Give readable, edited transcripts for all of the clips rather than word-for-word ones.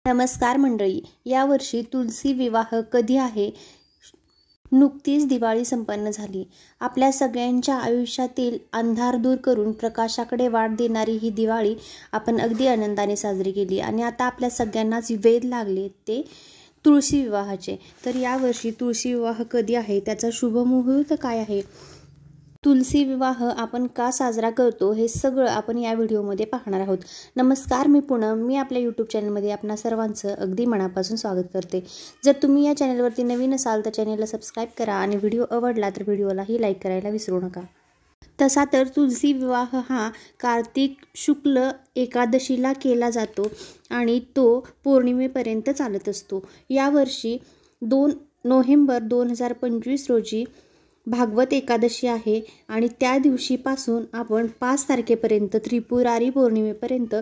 नमस्कार मंडळी, यावर्षी तुलसी विवाह कधी आहे? नुकतीच दिवाळी संपन्न झाली. आपल्या सगळ्यांच्या आयुष्यातील अंधार दूर करून प्रकाशाकडे वाट देणारी ही दिवाळी आपण अगदी आनंदाने साजरी केली आणि आता आपल्या सगळ्यांनाच वेध लागले ते तुळशी विवाहाचे. तर यावर्षी तुळशी विवाह कधी आहे? त्याचा शुभ मुहूर्त काय आहे? तुलसी विवाह आपण का साजरा करतो हे सगळं आपण या व्हिडिओमध्ये पाहणार आहोत. नमस्कार, मी पूनम. मी आपल्या यूट्यूब चॅनलमध्ये आपणा सर्वांचं अगदी मनापासून स्वागत करते. जर तुम्ही या चॅनलवरती नवीन असाल तर चॅनलला सबस्क्राईब करा आणि व्हिडिओ आवडला तर व्हिडिओलाही लाईक करायला विसरू नका. तसा तर तुलसी विवाह हा कार्तिक शुक्ल एकादशीला केला जातो आणि तो पौर्णिमेपर्यंत चालत असतो. यावर्षी 2 नोव्हेंबर 2025 रोजी भागवत एकादशी आहे आणि त्या दिवशीपासून आपण 5 तारखेपर्यंत त्रिपुरारी पौर्णिमेपर्यंत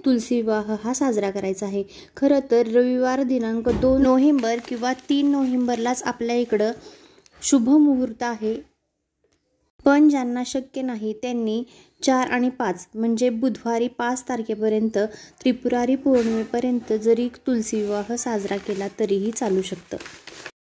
तुलसी विवाह हा साजरा करायचा आहे. खरं तर रविवार दिनांक 2 नोव्हेंबर किंवा 3 नोव्हेंबरलाच आपल्या इकडं शुभ मुहूर्त आहे. पण ज्यांना शक्य नाही त्यांनी 4 आणि 5 म्हणजे बुधवारी 5 तारखेपर्यंत त्रिपुरारी पौर्णिमेपर्यंत जरी तुलसी विवाह साजरा केला तरीही चालू शकतं.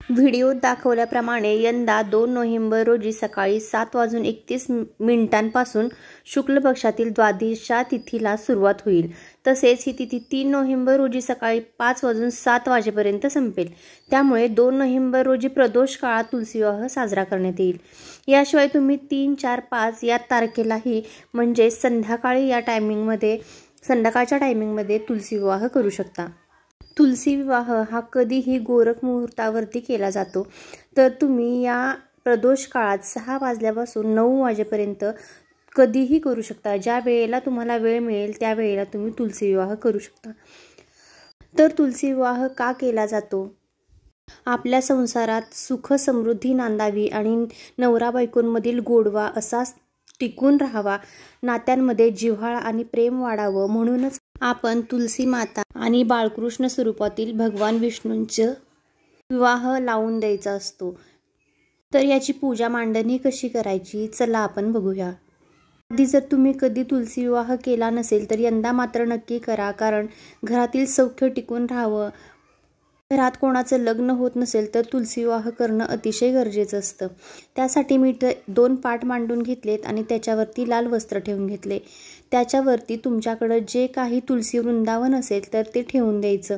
व्हिडिओत दाखवल्याप्रमाणे यंदा 2 नोव्हेंबर रोजी सकाळी 7:31 शुक्ल पक्षातील द्वादशा तिथीला सुरुवात होईल. तसेच ही तिथी 3 नोव्हेंबर रोजी सकाळी 5:07 वाजेपर्यंत संपेल. त्यामुळे 2 नोव्हेंबर रोजी प्रदोष काळात तुलसी विवाह साजरा करण्यात येईल. याशिवाय तुम्ही 3, 4, 5 या तारखेलाही म्हणजे संध्याकाळच्या टायमिंगमध्ये तुलसी विवाह करू शकता. तुलसी विवाह हा कधीही गोरख मुहूर्तावरती केला जातो. तर तुम्ही या प्रदोष काळात 6 वाजल्यापासून 9 वाजेपर्यंत कधीही करू शकता. ज्या वेळेला तुम्हाला वेळ मिळेल त्या वेळेला तुम्ही तुलसी विवाह करू शकता. तर तुलसी विवाह का केला जातो? आपल्या संसारात सुख समृद्धी नांदावी आणि नवरा बायकोंमधील गोडवा असाच टिकून राहावा, नात्यांमध्ये जिव्हाळा आणि प्रेम वाढावं म्हणूनच आपण तुलसी माता आणि बाळकृष्ण स्वरूपातील भगवान विष्णूंचे विवाह लावून द्यायचा असतो. तर याची पूजा मांडणी कशी करायची चला आपण बघूया. आधी जर तुम्ही कधी तुलसी विवाह केला नसेल तर यंदा मात्र नक्की करा, कारण घरातील सौख्य टिकून राहावं. घरात कोणाचं लग्न होत नसेल तर तुलसी विवाह करणं अतिशय गरजेचं असतं. त्यासाठी मी 2 पाट मांडून घेतलेत आणि त्याच्यावरती लाल वस्त्र ठेवून घेतले. त्याच्यावरती तुमच्याकडं जे काही तुलसी वृंदावन असेल तर ते ठेवून द्यायचं.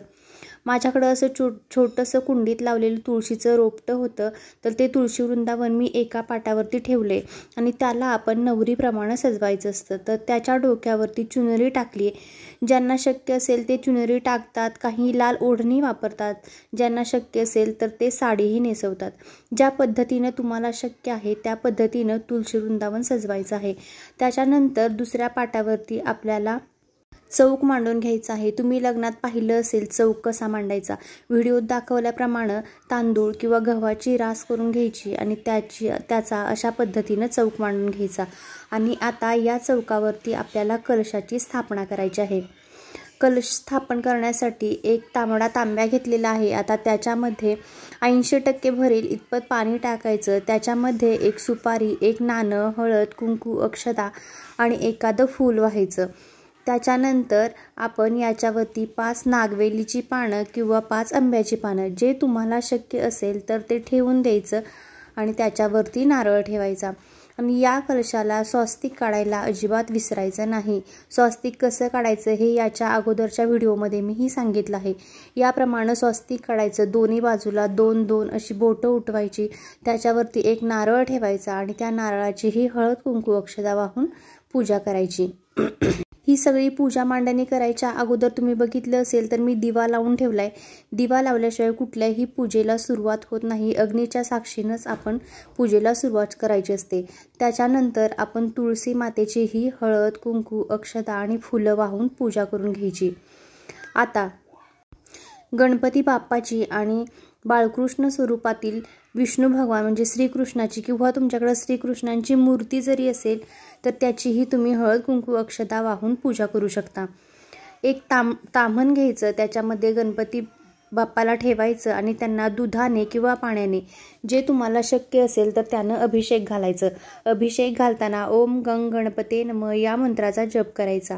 माझ्याकडं असं छोटंसं कुंडीत लावलेलं तुळशीचं रोपटं होतं, तर ते तुळशी वृंदावन मी एका पाटावरती ठेवले आणि त्याला आपण नवरीप्रमाणे सजवायचं असतं. तर त्याच्या डोक्यावरती चुनरी टाकली. ज्यांना शक्य असेल ते चुनरी टाकतात, काही लाल ओढणी वापरतात, ज्यांना शक्य असेल तर ते साडीही नेसवतात. ज्या पद्धतीनं तुम्हाला शक्य आहे त्या पद्धतीनं तुळशी वृंदावन सजवायचं आहे. त्याच्यानंतर दुसऱ्या पाटावरती आपल्याला चौक मांडून घ्यायचा आहे. तुम्ही लग्नात पाहिलं असेल चौक कसा मांडायचा. व्हिडिओत दाखवल्याप्रमाणे तांदूळ किंवा गव्हाची रास करून घ्यायची आणि त्याचा अशा पद्धतीनं चौक मांडून घ्यायचा. आणि आता या चौकावरती आपल्याला कलशाची स्थापना करायची आहे. कलश स्थापन करण्यासाठी एक तांब्या घेतलेला आहे. आता त्याच्यामध्ये 80% भरेल इतपत पाणी टाकायचं. त्याच्यामध्ये एक सुपारी, एक नाणं, हळद, कुंकू, अक्षता आणि एखादं फूल व्हायचं. त्याच्यानंतर आपण याच्यावरती 5 नागवेलीची पानं किंवा 5 आंब्याची पानं जे तुम्हाला शक्य असेल तर ते ठेवून द्यायचं आणि त्याच्यावरती नारळ ठेवायचा. आणि या कलशाला स्वस्तिक काढायला अजिबात विसरायचं नाही. स्वस्तिक कसं काढायचं हे याच्या अगोदरच्या व्हिडिओमध्ये मीही सांगितलं आहे. याप्रमाणे स्वस्तिक काढायचं. दोन्ही बाजूला 2-2 अशी बोटं उठवायची. त्याच्यावरती एक नारळ ठेवायचा आणि त्या नारळाचीही हळद, कुंकू, अक्षता वाहून पूजा करायची. ही सगळी पूजा मांडणी करायच्या अगोदर तुम्ही बघितलं असेल तर मी दिवा लावून ठेवलाय. दिवा लावल्याशिवाय कुठल्याही पूजेला सुरुवात होत नाही. अग्नीच्या साक्षीनंच आपण पूजेला सुरुवात करायची असते. त्याच्यानंतर आपण तुळशी मातेचीही हळद, कुंकू, अक्षता आणि फुलं वाहून पूजा करून घ्यायची. आता गणपती बाप्पाची आणि बाळकृष्ण स्वरूपातील विष्णू भगवान म्हणजे श्रीकृष्णाची किंवा तुमच्याकडे श्रीकृष्णांची मूर्ती जरी असेल तर त्याचीही तुम्ही हळद, कुंकू, अक्षता वाहून पूजा करू शकता. एक ताम्हण घ्यायचं, त्याच्यामध्ये गणपती बाप्पाला ठेवायचं आणि त्यांना दुधाने किंवा पाण्याने जे तुम्हाला शक्य असेल तर त्यानं अभिषेक घालायचं. अभिषेक घालताना ओम गंग गणपते नमः या मंत्राचा जप करायचा.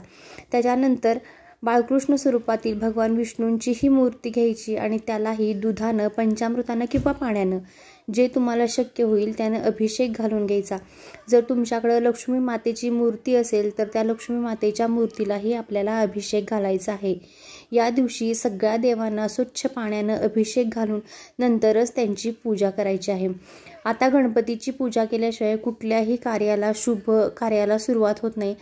त्याच्यानंतर बाळकृष्ण स्वरूपातील भगवान विष्णूंची ही मूर्ती घ्यायची आणि त्यालाही दुधानं, पंचामृतानं किंवा पाण्यानं, जे तुम्हाला शक्य होईल त्यानं अभिषेक घालून घ्यायचा. जर तुमच्याकडं लक्ष्मी मातेची मूर्ती असेल तर त्या लक्ष्मी मातेच्या मूर्तीलाही आपल्याला अभिषेक घालायचा आहे. या दिवशी सगळ्या देवांना स्वच्छ पाण्यानं अभिषेक घालून नंतरच त्यांची पूजा करायची आहे. आता गणपतीची पूजा केल्याशिवाय कुठल्याही शुभ कार्याला सुरुवात होत नाही.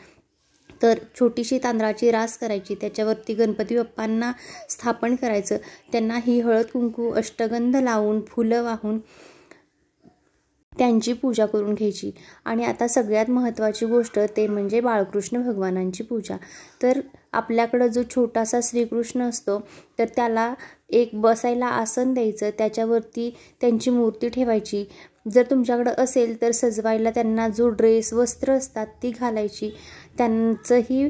तर छोटीशी तांदळाची रास करायची, त्याच्यावरती गणपती बाप्पांना स्थापन करायचं, त्यांना ही हळद कुंकू अष्टगंध लावून फुलं वाहून त्यांची पूजा करून घ्यायची. आणि आता सगळ्यात महत्त्वाची गोष्ट ते म्हणजे बाळकृष्ण भगवानांची पूजा. तर आपल्याकडं जो छोटासा श्रीकृष्ण असतो तर त्याला एक बसायला आसन द्यायचं, त्याच्यावरती त्यांची मूर्ती ठेवायची. जर तुमच्याकडं असेल तर सजवायला त्यांना जो ड्रेस वस्त्र असतात ती घालायची, त्यांचंही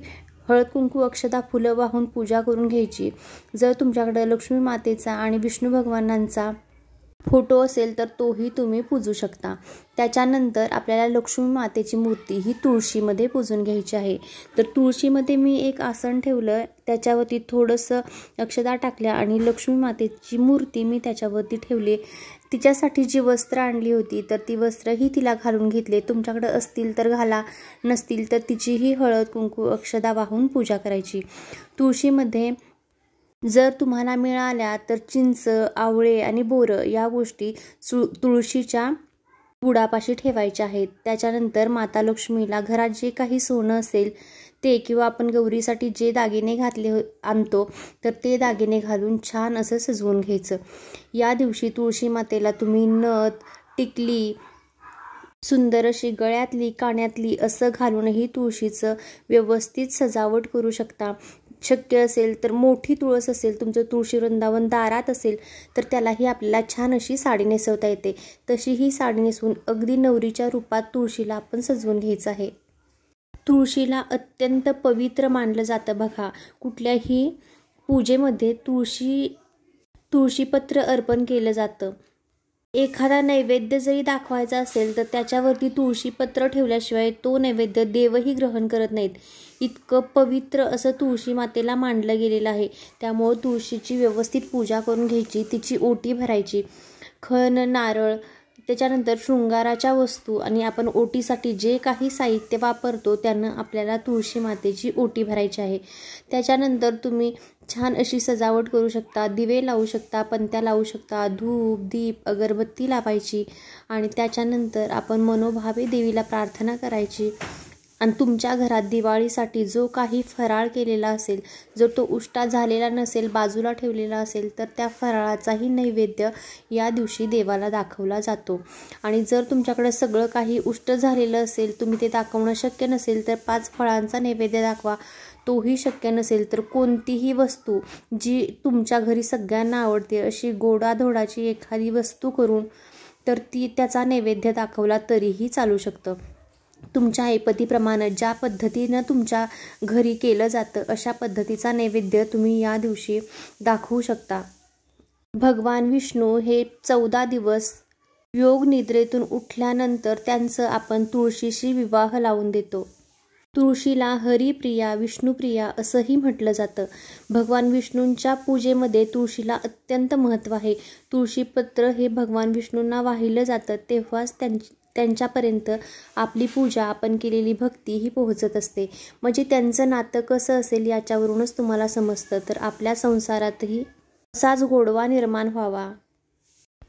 हळद कुंकू अक्षता फुलं वाहून पूजा करून घ्यायची. जर तुमच्याकडं लक्ष्मी मातेचा आणि विष्णू भगवानांचा फोटो असेल तर तोही तुम्ही पूजू शकता. त्याच्यानंतर आपल्याला लक्ष्मी मातेची मूर्ती ही तुळशीमध्ये पूजून घ्यायची आहे. तर तुळशीमध्ये मी एक आसन ठेवलं, त्याच्यावरती थोडंसं अक्षता टाकल्या आणि लक्ष्मी मातेची मूर्ती मी त्याच्यावरती ठेवली. तिच्यासाठी जी वस्त्र आणली होती तर ती वस्त्रही तिला घालून घेतले. तुमच्याकडे असतील तर घाला, नसतील तर तिचीही हळद कुंकू अक्षता वाहून पूजा करायची. तुळशीमध्ये जर तुम्हाला मिळाल्या तर चिंच, आवळे आणि बोरं या गोष्टी तुळशीच्या बुडापाशी ठेवायच्या आहेत. त्याच्यानंतर माता लक्ष्मीला घरात जे काही सोनं असेल ते किंवा आपण गौरीसाठी जे दागिने आणतो तर ते दागिने घालून छान असं सजवून घ्यायचं. या दिवशी तुळशी मातेला तुम्ही नथ, टिकली, सुंदर अशी गळ्यातली, कानातली असं घालूनही तुळशीचं व्यवस्थित सजावट करू शकता. शक्य असेल तर मोठी तुळस असेल, तुमचं तुळशी वृंदावन दारात असेल तर त्यालाही आपल्याला छान अशी साडी नेसवता येते. तशी ही साडी नेसवून अगदी नवरीच्या रूपात तुळशीला आपण सजवून घ्यायचं आहे. तुळशीला अत्यंत पवित्र मानलं जातं बघा. कुठल्याही पूजेमध्ये तुळशीपत्र अर्पण केलं जातं. एखादा नैवेद्य जरी दाखवायचा असेल तर त्याच्यावरती तुळशीपत्र ठेवल्याशिवाय तो नैवेद्य देवही ग्रहण करत नाहीत. इतकं पवित्र असं तुळशी मातेला मानलं गेलेलं आहे. त्यामुळं तुळशीची व्यवस्थित पूजा करून घ्यायची, तिची ओटी भरायची. खण, नारळ, त्याच्यानंतर शृंगाराच्या वस्तू आणि आपण ओटीसाठी जे काही साहित्य वापरतो त्यानं आपल्याला तुळशी मातेची ओटी भरायची आहे. त्याच्यानंतर तुम्ही छान अशी सजावट करू शकता, दिवे लावू शकता, पणत्या लावू शकता, धूप, दीप, अगरबत्ती लावायची आणि त्याच्यानंतर आपण मनोभावे देवीला प्रार्थना करायची. आणि तुमच्या घरात दिवाळीसाठी जो काही फराळ केलेला असेल, जर तो उष्टा झालेला नसेल, बाजूला ठेवलेला असेल तर त्या फराळाचाही नैवेद्य या दिवशी देवाला दाखवला जातो. आणि जर तुमच्याकडे सगळं काही उष्ट झालेलं असेल, तुम्ही ते दाखवणं शक्य नसेल तर 5 फळांचा नैवेद्य दाखवा. तोही शक्य नसेल तर कोणतीही वस्तू जी तुमच्या घरी सगळ्यांना आवडते अशी गोडाधोडाची एखादी वस्तू करून तर त्याचा नैवेद्य दाखवला तरीही चालू शकतं. तुमच्या ऐपतीप्रमाणे ज्या पद्धतीनं तुमच्या घरी केलं जातं अशा पद्धतीचा नैवेद्य तुम्ही या दिवशी दाखवू शकता. भगवान विष्णू हे 14 दिवस योग निद्रेतून उठल्यानंतर त्यांचं आपण तुळशीशी विवाह लावून देतो. तुळशीला हरिप्रिया, विष्णुप्रिया असंही म्हटलं जातं. भगवान विष्णूंच्या पूजेमध्ये तुळशीला अत्यंत महत्त्व आहे. तुळशीपत्र हे भगवान विष्णूंना वाहिलं जातं, तेव्हाच त्यांच्यापर्यंत आपली पूजा, आपण केलेली भक्ती ही पोहोचत असते. म्हणजे त्यांचं नातं कसं असेल याच्यावरूनच तुम्हाला समजतं. तर आपल्या संसारातही असाच गोडवा निर्माण व्हावा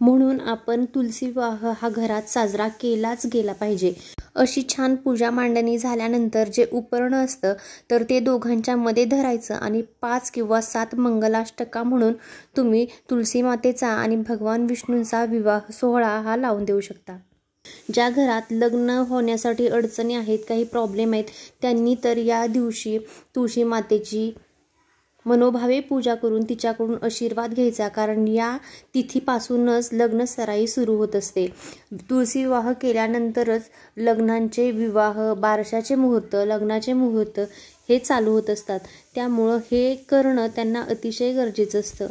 म्हणून आपण तुलसी विवाह हा घरात साजरा केलाच गेला पाहिजे. अशी छान पूजा मांडणी झाल्यानंतर जे उपरणं असतं तर ते दोघांच्या मध्ये धरायचं आणि 5 किंवा 7 मंगलाष्टका म्हणून तुम्ही तुलसी मातेचा आणि भगवान विष्णूंचा विवाह सोहळा हा लावून देऊ शकता. ज्या घरात लग्न होण्यासाठी अडचणी आहेत, काही प्रॉब्लेम आहेत, त्यांनी तर या दिवशी तुळशी मातेची मनोभावे पूजा करून तिच्याकडून आशीर्वाद घ्यायचा. कारण या तिथीपासूनच लग्नसराई सुरू होत असते. तुळशी विवाह केल्यानंतरच लग्नांचे विवाह, बारशाचे मुहूर्त, लग्नाचे मुहूर्त हे चालू होत असतात. त्यामुळं हे करणं त्यांना अतिशय गरजेचं असतं.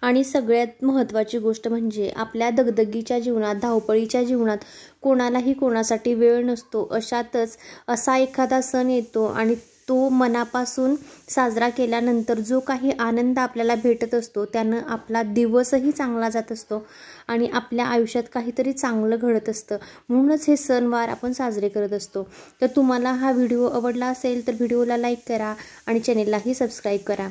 आणि सगळ्यात महत्त्वाची गोष्ट म्हणजे आपल्या दगदगीच्या जीवनात, धावपळीच्या जीवनात कोणालाही कोणासाठी वेळ नसतो. अशातच असा एखादा सण येतो आणि तो मनापासून साजरा केल्यानंतर जो काही आनंद आपल्याला भेटत असतो त्यानं आपला दिवसही चांगला जात असतो आणि आपल्या आयुष्यात काहीतरी चांगलं घडत असतं. म्हणूनच हे सणवार आपण साजरे करत असतो. तर तुम्हाला हा व्हिडिओ आवडला असेल तर व्हिडिओला लाईक करा आणि चॅनेललाही सबस्क्राईब करा.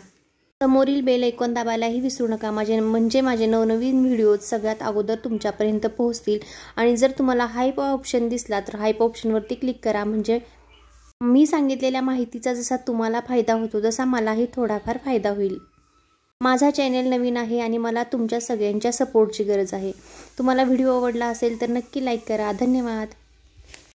समोरील बेल आयकॉन दाबायलाही विसरू नका. माझे नवनवीन व्हिडिओज सगळ्यात अगोदर तुमच्यापर्यंत पोहोचतील. आणि जर तुम्हाला हाईप ऑप्शन दिसला तर हाईप ऑप्शनवरती क्लिक करा. म्हणजे मी सांगितलेल्या माहितीचा जसा तुम्हाला फायदा होतो तसा मलाही थोडाफार फायदा होईल. माझा चॅनेल नवीन आहे आणि मला तुमच्या सगळ्यांच्या सपोर्टची गरज आहे. तुम्हाला व्हिडिओ आवडला असेल तर नक्की लाईक करा. धन्यवाद.